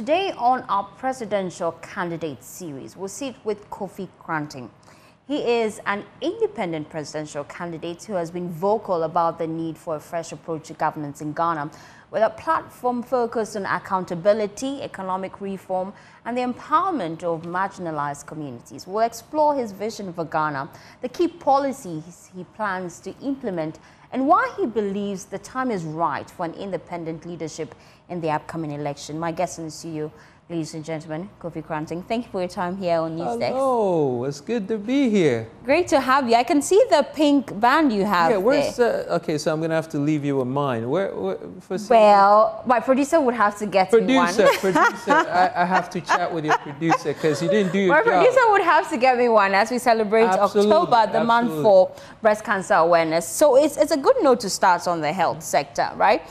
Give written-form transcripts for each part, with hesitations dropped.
Today on our presidential candidate series, we'll sit with Kofi Koranteng. He is an independent presidential candidate who has been vocal about the need for a fresh approach to governance in Ghana, with a platform focused on accountability, economic reform, and the empowerment of marginalized communities. We'll explore his vision for Ghana, the key policies he plans to implement, and why he believes the time is right for an independent leadership in the upcoming election. My guest in the studio, ladies and gentlemen, Kofi Koranteng. Thank you for your time here on NewsDesk. Hello, it's good to be here. Great to have you. I can see the pink band you have. Yeah, where's there. okay, so I'm going to have to leave you with mine. Well, my producer would have to get me one. Producer, I have to chat with your producer because he didn't do your job. My producer would have to get me one as we celebrate October, the month for breast cancer awareness. So it's a good note to start on the health sector, right?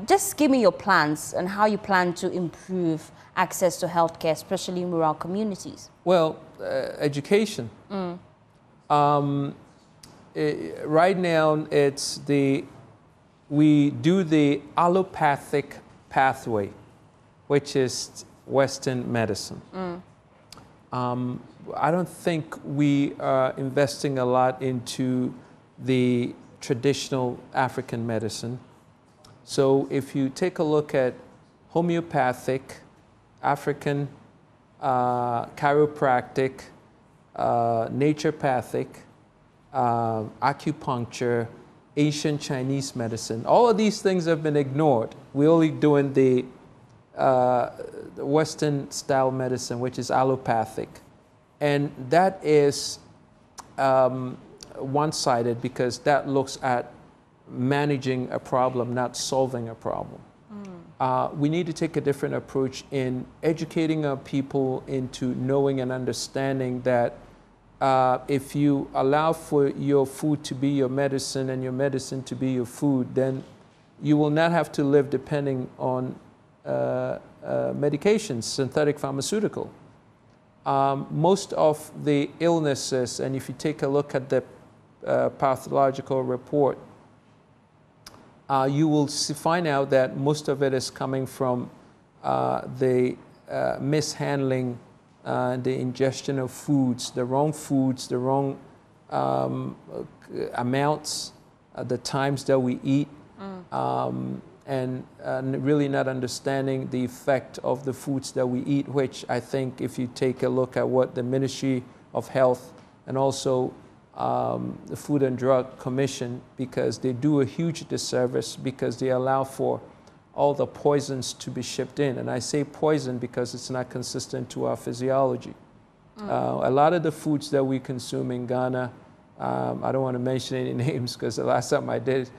Just give me your plans and how you plan to improve access to healthcare, especially in rural communities. Well, education. Right now, we do the allopathic pathway, which is Western medicine. I don't think we are investing a lot into the traditional African medicine. So if you take a look at homeopathic, African, chiropractic, naturopathic, acupuncture, ancient Chinese medicine, all of these things have been ignored. We're only doing the Western style medicine, which is allopathic. And that is one-sided because that looks at managing a problem, not solving a problem. We need to take a different approach in educating our people into knowing and understanding that if you allow for your food to be your medicine and your medicine to be your food, then you will not have to live depending on medications, synthetic pharmaceutical. Most of the illnesses, and if you take a look at the pathological report, you will find out that most of it is coming from the mishandling, the ingestion of foods, the wrong amounts, the times that we eat, and really not understanding the effect of the foods that we eat, which I think if you take a look at what the Ministry of Health and also the Food and Drug Commission, because they do a huge disservice because they allow for all the poisons to be shipped in. And I say poison because it's not consistent to our physiology. A lot of the foods that we consume in Ghana, I don't want to mention any names because the last time I did,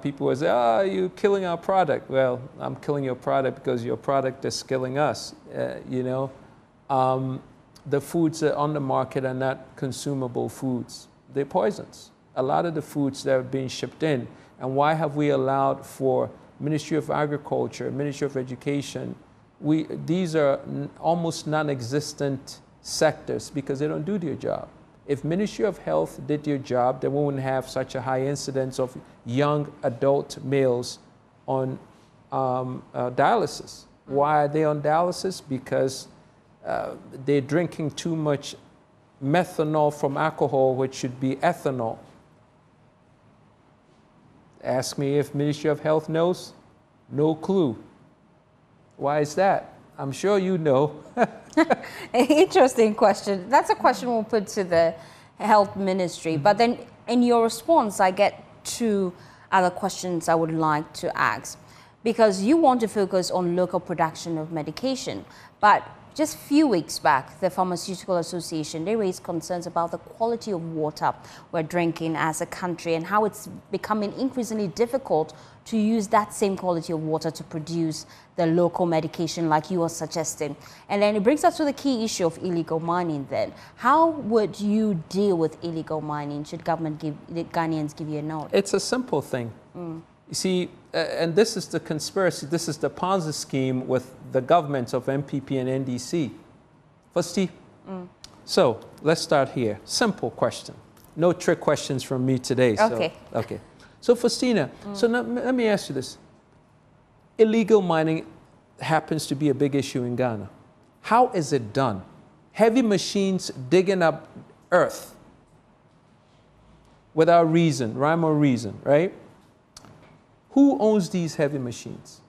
people would say, oh, you're killing our product. Well, I'm killing your product because your product is killing us, you know. The foods that are on the market are not consumable foods. They're poisons. A lot of the foods that are being shipped in. And why have we allowed for Ministry of Agriculture, Ministry of Education? These are almost non-existent sectors because they don't do their job. If Ministry of Health did their job, they wouldn't have such a high incidence of young adult males on dialysis. Why are they on dialysis? Because they're drinking too much methanol from alcohol, which should be ethanol. Ask me if Ministry of Health knows. No clue. Why is that? I'm sure you know. Interesting question. That's a question we'll put to the Health Ministry. But then in your response, I get two other questions I would like to ask. Because you want to focus on local production of medication, but just a few weeks back, the Pharmaceutical Association, they raised concerns about the quality of water we're drinking as a country and how it's becoming increasingly difficult to use that same quality of water to produce the local medication like you are suggesting. And then it brings us to the key issue of illegal mining then. How would you deal with illegal mining? Should the Ghanaians give you a nod? It's a simple thing. You see, and this is the conspiracy, this is the Ponzi scheme with the governments of MPP and NDC. Firstly, so let's start here. Simple question. No trick questions from me today. Okay. So, okay. So Faustina, so now, let me ask you this. Illegal mining happens to be a big issue in Ghana. How is it done? Heavy machines digging up earth without reason, rhyme or reason, right? Who owns these heavy machines?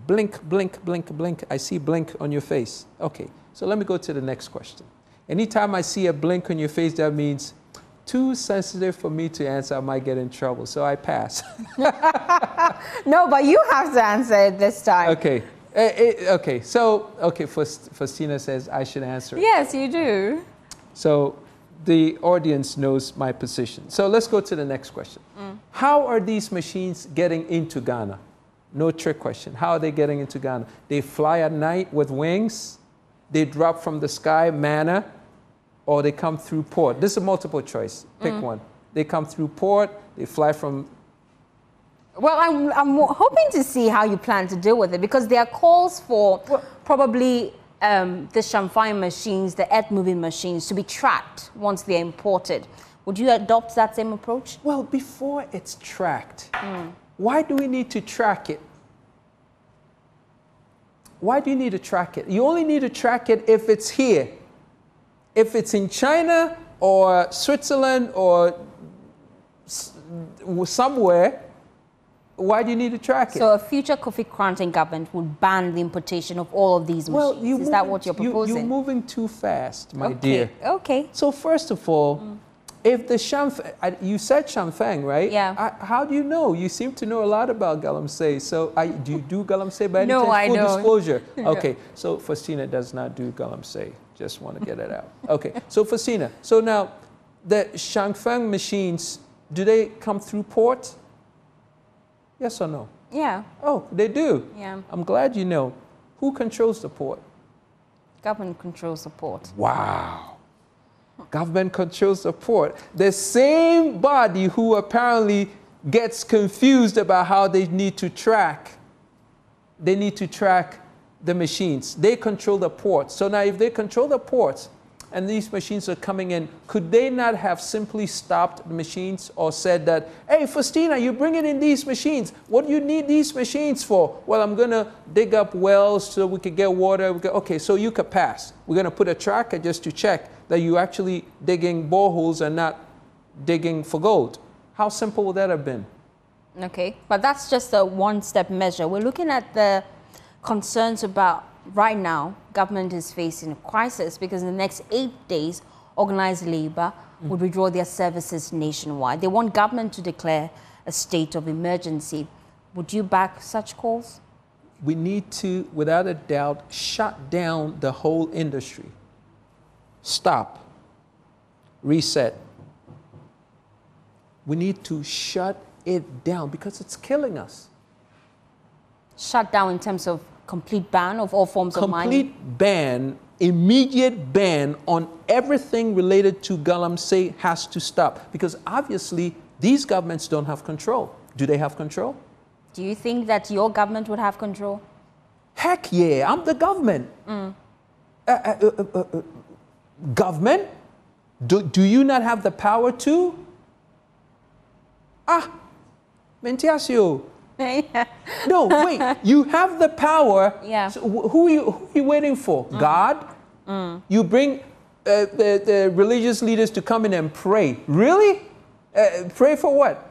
Blink, blink, blink, blink. I see blink on your face. Okay, so let me go to the next question. Anytime I see a blink on your face, that means too sensitive for me to answer. I might get in trouble, so I pass. No, but you have to answer it this time. Okay. Okay, Faustina says I should answer it. Yes, you do. So the audience knows my position. So let's go to the next question. How are these machines getting into Ghana? No trick question. How are they getting into Ghana? They fly at night with wings. They drop from the sky, manna, or they come through port. This is a multiple choice. Pick one. They come through port. They fly from... Well, I'm hoping to see how you plan to deal with it, because there are calls for probably the Shamfine machines, the earth-moving machines, to be tracked once they're imported. Would you adopt that same approach? Well, before it's tracked, why do we need to track it? Why do you need to track it? You only need to track it if it's here. If it's in China or Switzerland or somewhere, why do you need to track it? So a future Kofi Koranteng government would ban the importation of all of these machines. Is that what you're proposing? You're moving too fast, my dear. Okay. So first of all, if the you said Shamfang, right? Yeah. How do you know? You seem to know a lot about Galamsey. So do you do Galamsey by any No, chance? I Full don't. disclosure. No. Okay, so Faustina does not do Galamsey. Just want to get it out. Okay, so Faustina, so now the Shamfang machines, do they come through port? Yes or no? Yeah. Oh, they do? Yeah. I'm glad you know. Who controls the port? Government controls the port. Wow. Government controls the port. The same body who apparently gets confused about how they need to track the machines. They control the ports. So now if they control the ports and these machines are coming in, could they not have simply stopped the machines or said that, hey, Faustina, you're bringing in these machines. What do you need these machines for? Well, I'm going to dig up wells so we could get water. Okay, so you could pass. We're going to put a tracker just to check that you're actually digging boreholes and not digging for gold. How simple would that have been? Okay, but that's just a one-step measure. We're looking at the concerns about right now, government is facing a crisis because in the next 8 days, organized labor would withdraw their services nationwide. They want government to declare a state of emergency. Would you back such calls? We need to, without a doubt, shut down the whole industry. Stop. Reset. We need to shut it down because it's killing us. Shut down in terms of complete ban of all forms of mining? Complete ban, immediate ban on everything related to Galamsey has to stop because obviously these governments don't have control. Do they have control? Do you think that your government would have control? Heck yeah, I'm the government. Government? Do you not have the power to? Mentiasio. No, wait. You have the power. Yeah. So who are you waiting for? God? You bring the religious leaders to come in and pray. Really? Pray for what?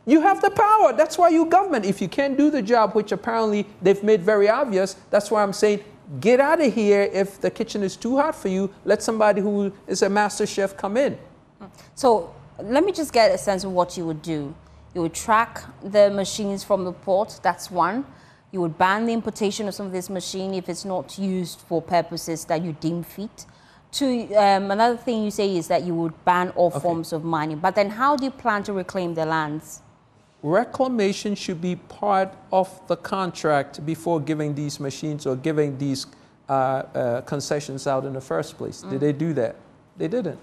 You have the power. That's why you government. If you can't do the job, which apparently they've made very obvious, that's why I'm saying get out of here. If the kitchen is too hot for you, let somebody who is a master chef come in. So let me just get a sense of what you would do. You would track the machines from the port, that's one. You would ban the importation of some of this machine if it's not used for purposes that you deem fit. Two, another thing you say is that you would ban all forms of mining. But then how do you plan to reclaim the lands? Reclamation should be part of the contract before giving these machines or giving these concessions out in the first place. Did they do that? They didn't.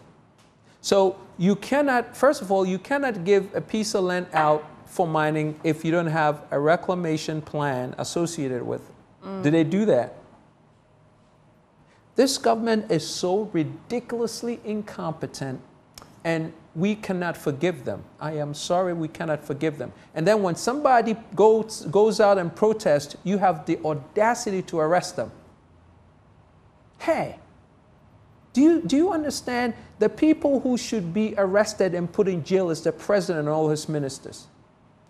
So you cannot, first of all, you cannot give a piece of land out for mining if you don't have a reclamation plan associated with it. Did they do that? This government is so ridiculously incompetent, and we cannot forgive them. I am sorry, we cannot forgive them. And then when somebody goes out and protests, you have the audacity to arrest them. Hey, do you understand the people who should be arrested and put in jail is the president and all his ministers?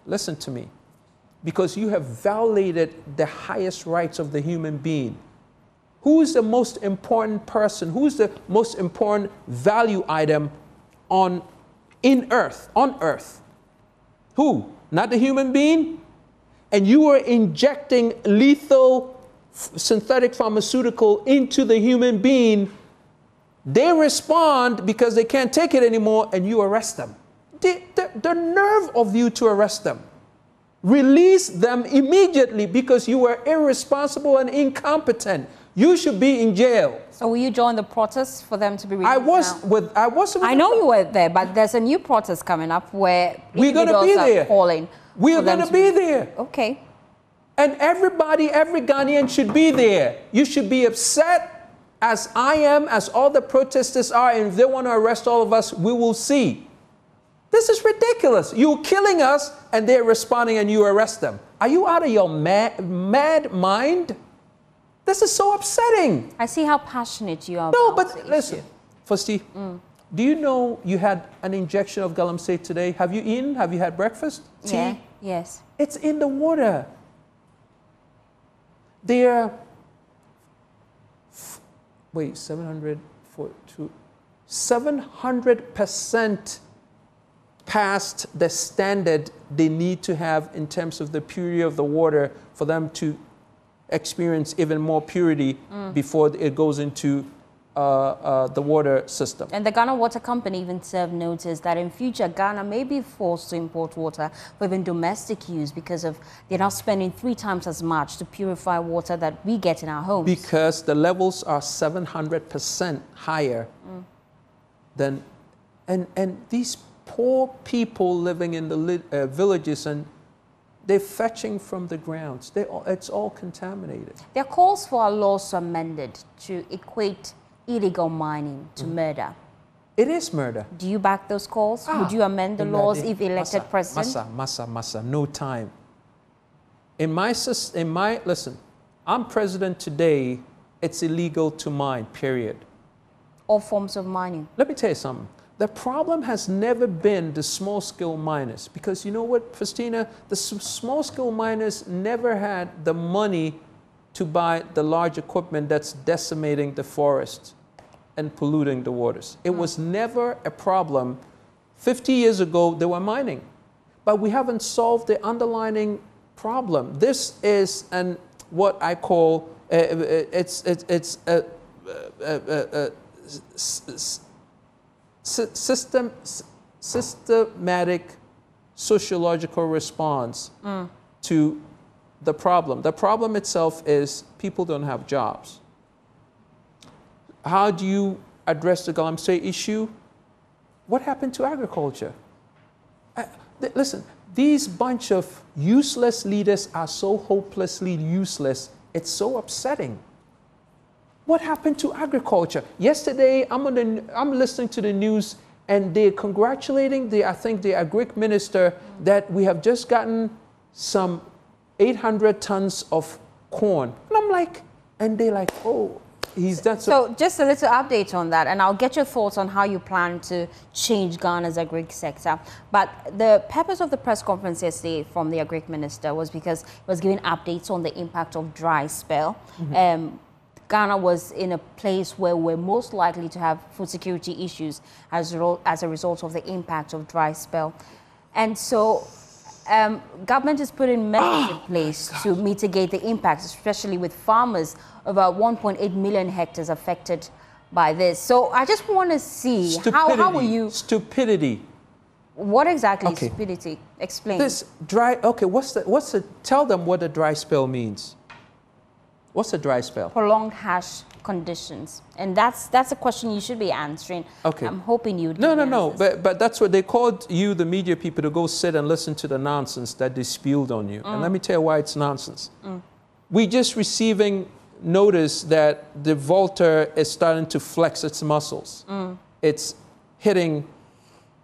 Listen to me. Because you have violated the highest rights of the human being. Who is the most important person? Who is the most important value item on earth? Who? Not the human being? And you are injecting lethal synthetic pharmaceutical into the human being. They respond because they can't take it anymore, and you arrest them. The nerve of you to arrest them. Release them immediately because you were irresponsible and incompetent. You should be in jail. So will you join the protest for them to be released? I know you were there, but there's a new protest coming up where we're going to be there. We are going to be there. Okay. And everybody, every Ghanaian should be there. You should be upset, as I am, as all the protesters are, and if they want to arrest all of us, we will see. This is ridiculous. You're killing us, and they're responding, and you arrest them. Are you out of your mad mind? This is so upsetting. I see how passionate you are. No, but listen, Fosti, do you know you had an injection of galamsey today? Have you eaten? Have you had breakfast? Tea? Yeah, yes. It's in the water. They're, 700% past the standard they need to have in terms of the purity of the water for them to experience even more purity before it goes into the water system. And the Ghana Water Company even served notice that in future Ghana may be forced to import water for even domestic use because of they're now spending 3 times as much to purify water that we get in our homes. Because the levels are 700% higher than, and these poor people living in the villages, and they're fetching from the grounds. It's all contaminated. There are calls for our laws amended to equate illegal mining to murder. It is murder. Do you back those calls? Would you amend the laws if elected president? Massa, no time. Listen, I'm president today, it's illegal to mine, period. All forms of mining. Let me tell you something. The problem has never been the small-scale miners, because you know what, Faustina? The small-scale miners never had the money to buy the large equipment that's decimating the forest and polluting the waters. It was never a problem. 50 years ago, they were mining, but we haven't solved the underlying problem. This is what I call systematic sociological response to the problem. The problem itself is people don't have jobs. How do you address the galamsey issue? What happened to agriculture? Listen, these bunch of useless leaders are so hopelessly useless. It's so upsetting. What happened to agriculture? Yesterday, I'm listening to the news, and they're congratulating the agric minister that we have just gotten some 800 tons of corn. And I'm like, and they're like, oh, he's done so. So just a little update on that, and I'll get your thoughts on how you plan to change Ghana's agric sector. But the purpose of the press conference yesterday from the agric minister was because it was giving updates on the impact of dry spell. Ghana was in a place where we're most likely to have food security issues as a result of the impact of dry spell. And so government is putting measures in place to mitigate the impacts, especially with farmers. About 1.8 million hectares affected by this. So I just want to see how will you... Stupidity. What exactly is stupidity? Explain. This dry... Okay, tell them what a dry spell means. What's a dry spell? Prolonged harsh conditions. And that's a question you should be answering. Okay. I'm hoping you'd... No. But that's what they called you, the media people, to go sit and listen to the nonsense that they spewed on you. And let me tell you why it's nonsense. We just receiving notice that the Volta is starting to flex its muscles. It's hitting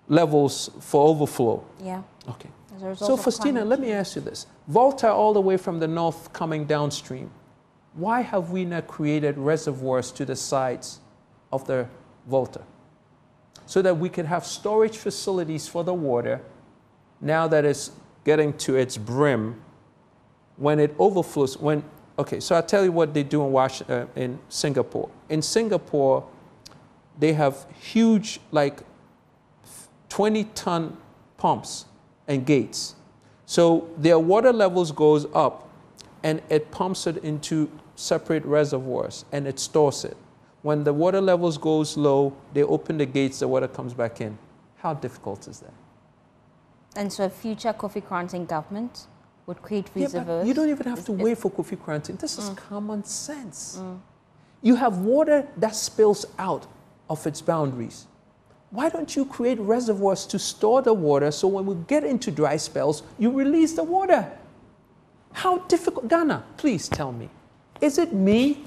levels for overflow. Yeah. Okay. As a result So of Faustina, climate let me ask you this. Volta all the way from the north coming downstream. Why have we not created reservoirs to the sides of the Volta? So that we could have storage facilities for the water now that it's getting to its brim. When it overflows, okay, so I'll tell you what they do in Singapore. In Singapore, they have huge, like 20-ton pumps and gates. So their water levels goes up and it pumps it into separate reservoirs and it stores it. When the water levels goes low, they open the gates, the water comes back in. How difficult is that? And so a future Kofi Koranteng government would create reservoirs. But you don't even have to wait for Kofi Koranteng. This is common sense. You have water that spills out of its boundaries. Why don't you create reservoirs to store the water so when we get into dry spells, you release the water? How difficult? Ghana, please tell me. Is it me?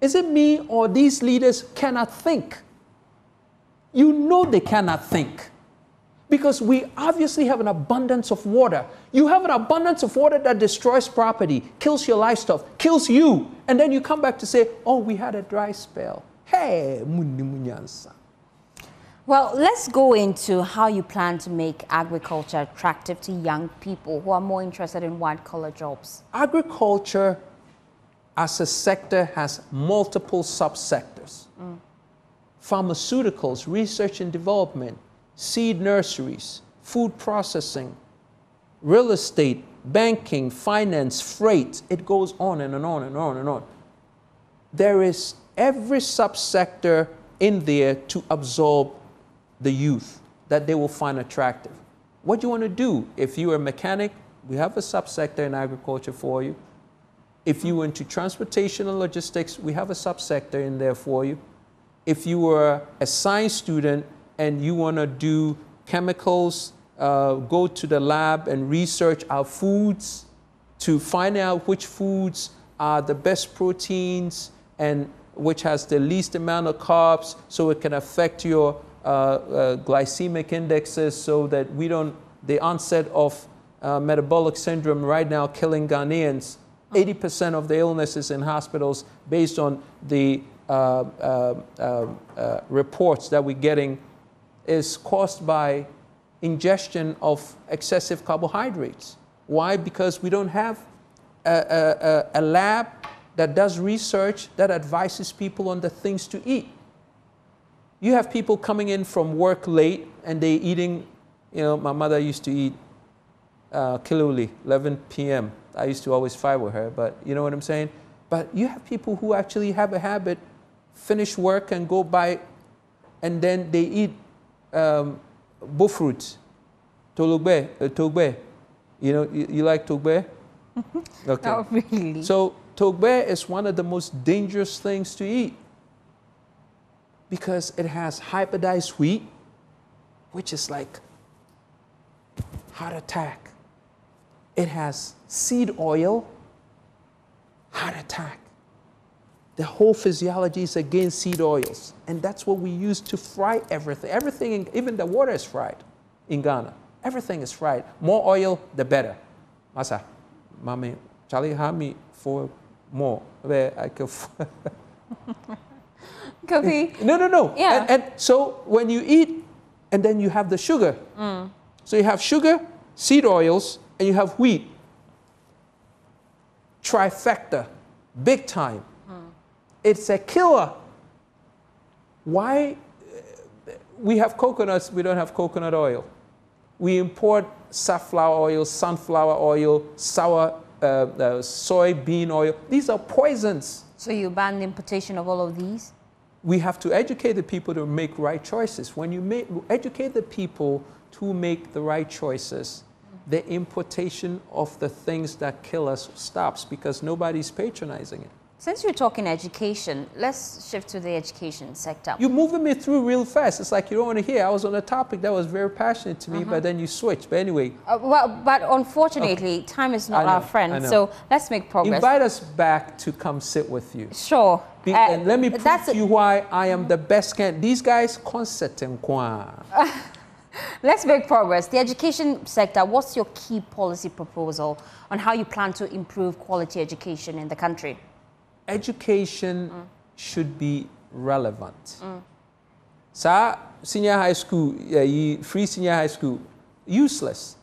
Is it me or these leaders cannot think? You know they cannot think. Because we obviously have an abundance of water. You have an abundance of water that destroys property, kills your livestock, kills you. And then you come back to say, oh, we had a dry spell. Hey, munyansa. Well, let's go into how you plan to make agriculture attractive to young people who are more interested in white-collar jobs. Agriculture as a sector has multiple subsectors. Pharmaceuticals, research and development, seed nurseries, food processing, real estate, banking, finance, freight. It goes on and on and on and on. There is every subsector in there to absorb the youth that they will find attractive. What do you want to do? If you're a mechanic, we have a subsector in agriculture for you. If you were into transportation and logistics, we have a subsector in there for you. If you were a science student and you want to do chemicals, go to the lab and research our foods to find out which foods are the best proteins and which has the least amount of carbs so it can affect your glycemic indexes so that we don't, the onset of metabolic syndrome right now killing Ghanaians. 80% of the illnesses in hospitals based on the reports that we're getting is caused by ingestion of excessive carbohydrates. Why? Because we don't have a lab that does research that advises people on the things to eat. You have people coming in from work late and they eating, you know, my mother used to eat kiluli, 11 p.m. I used to always fight with her, but you know what I'm saying? But you have people who actually have a habit, finish work and go by, and then they eat bullfruit, togbe. You know, you like togbe? Okay. Not really. So togbe is one of the most dangerous things to eat because it has hybridized wheat, which is like heart attack. It has seed oil, heart attack. The whole physiology is against seed oils. And that's what we use to fry everything. Everything, even the water is fried in Ghana. Everything is fried. More oil, the better. Masa, mami, Charlie, have me for more. I can. Kofi? No. Yeah. And so when you eat, and then you have the sugar. So you have sugar, seed oils, and you have wheat. Trifecta, big time. It's a killer. Why? We have coconuts, we don't have coconut oil. We import safflower oil, sunflower oil, sour soybean oil. These are poisons. So you ban the importation of all of these? We have to educate the people to make right choices. When you educate the people to make the right choices, the importation of the things that kill us stops because nobody's patronizing it. Since you're talking education, let's shift to the education sector. You're moving me through real fast. It's like you don't want to hear. I was on a topic that was very passionate to me, but then you switched. But anyway. But unfortunately, time is not our friend. So let's make progress. Invite us back to come sit with you. Sure. And let me prove to you why I am the best candidate. These guys, concert and Let's make progress. The education sector, what's your key policy proposal on how you plan to improve quality education in the country? Education should be relevant. Senior high school, free senior high school, useless.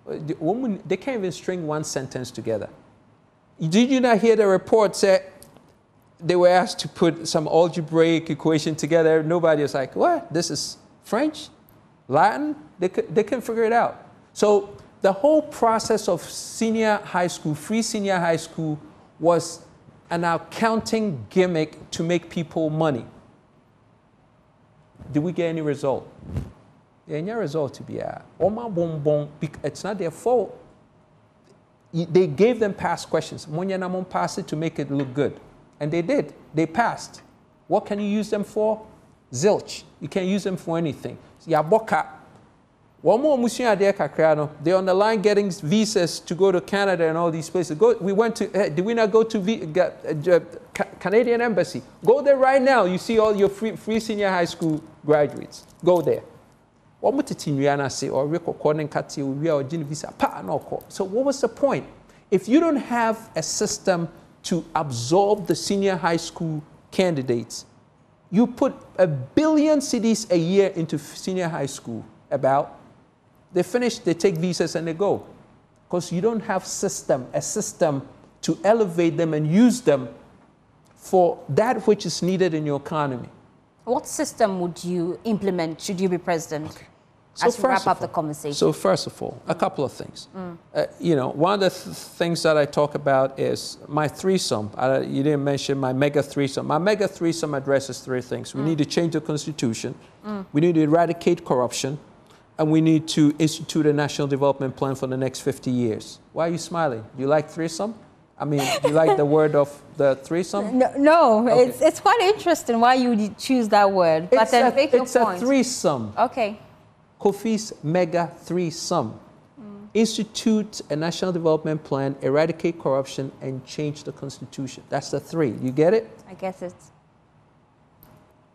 They can't even string one sentence together. Did you not hear the report say they were asked to put some algebraic equation together? Nobody was like, what? This is French? Latin? They couldn't figure it out. So the whole process of senior high school, free senior high school, was an accounting gimmick to make people money. Did we get any result? Any result to be at? It's not their fault. They gave them past questions. Pass it to make it look good. And they did. They passed. What can you use them for? Zilch. You can't use them for anything. Yaboka. One more they're on the line getting visas to go to Canada and all these places. We went to, did we not go to Canadian Embassy? Go there right now. You see all your free senior high school graduates. Go there. So what was the point? If you don't have a system to absorb the senior high school candidates, you put 1 billion cedis a year into senior high school they finish, they take visas and they go. Because you don't have a system to elevate them and use them for that which is needed in your economy. What system would you implement should you be president? Okay. As we wrap up the conversation. So first of all, a couple of things. One of the things that I talk about is my threesome. You didn't mention my mega threesome. My mega threesome addresses 3 things. We need to change the constitution. We need to eradicate corruption. And we need to institute a national development plan for the next 50 years. Why are you smiling? Do you like threesome? I mean, do you like the word of the threesome? No, okay. It's quite interesting why you would choose that word. But then make your point. It's a threesome. Okay. Kofi's mega threesome. Institute a national development plan, eradicate corruption, and change the constitution. That's the 3. You get it? I get it.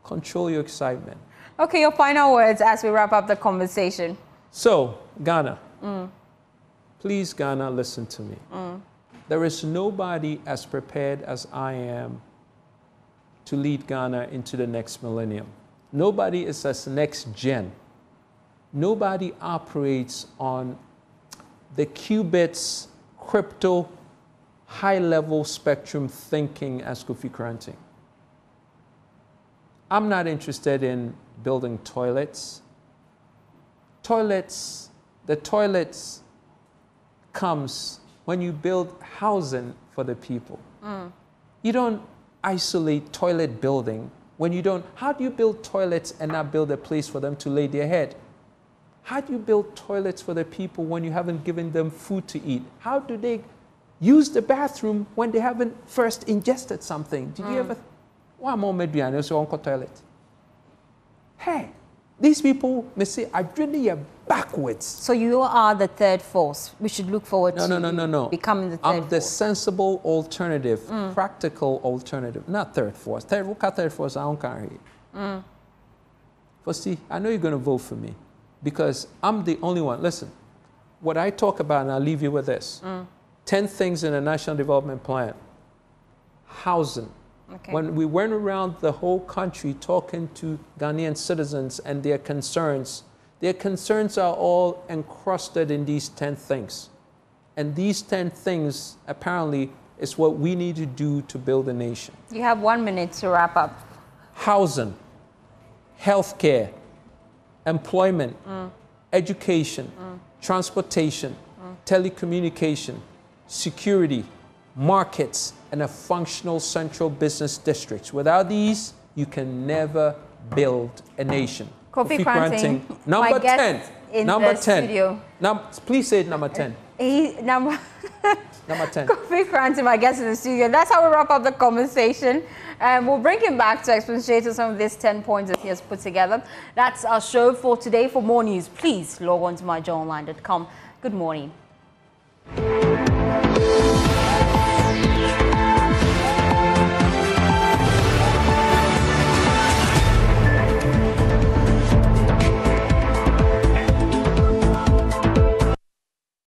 Control your excitement. Okay, your final words as we wrap up the conversation. So, Ghana, please, Ghana, listen to me. There is nobody as prepared as I am to lead Ghana into the next millennium. Nobody is as next gen. Nobody operates on the qubits, crypto, high-level spectrum thinking as Kofi Koranteng. I'm not interested in building toilets. The toilets comes when you build housing for the people. You don't isolate toilet building when you don't. How do you build toilets and not build a place for them to lay their head? How do you build toilets for the people when you haven't given them food to eat? How do they use the bathroom when they haven't first ingested something? Did you ever? One more median, so on toilet. Hey, these people, may say, are really backwards. So you are the third force. We should look forward to becoming the third force. I'm the sensible alternative, practical alternative, not third force. Third force, I don't care. But see, I know you're going to vote for me because I'm the only one. Listen, what I talk about, and I'll leave you with this. 10 things in a national development plan. Housing. Okay. When we went around the whole country talking to Ghanaian citizens and their concerns are all encrusted in these 10 things. And these 10 things, apparently, is what we need to do to build a nation. You have 1 minute to wrap up. Housing, healthcare, employment, education, transportation, telecommunication, security, markets, and a functional central business district. Without these, you can never build a nation. Kofi Koranteng, number 10. Number 10. Please say it number 10. Number Number 10. Kofi Koranteng, my guest in the studio. That's how we wrap up the conversation. We'll bring him back to expatiate on some of these 10 points that he has put together. That's our show for today. For more news, please log on to myjoyonline.com. Good morning.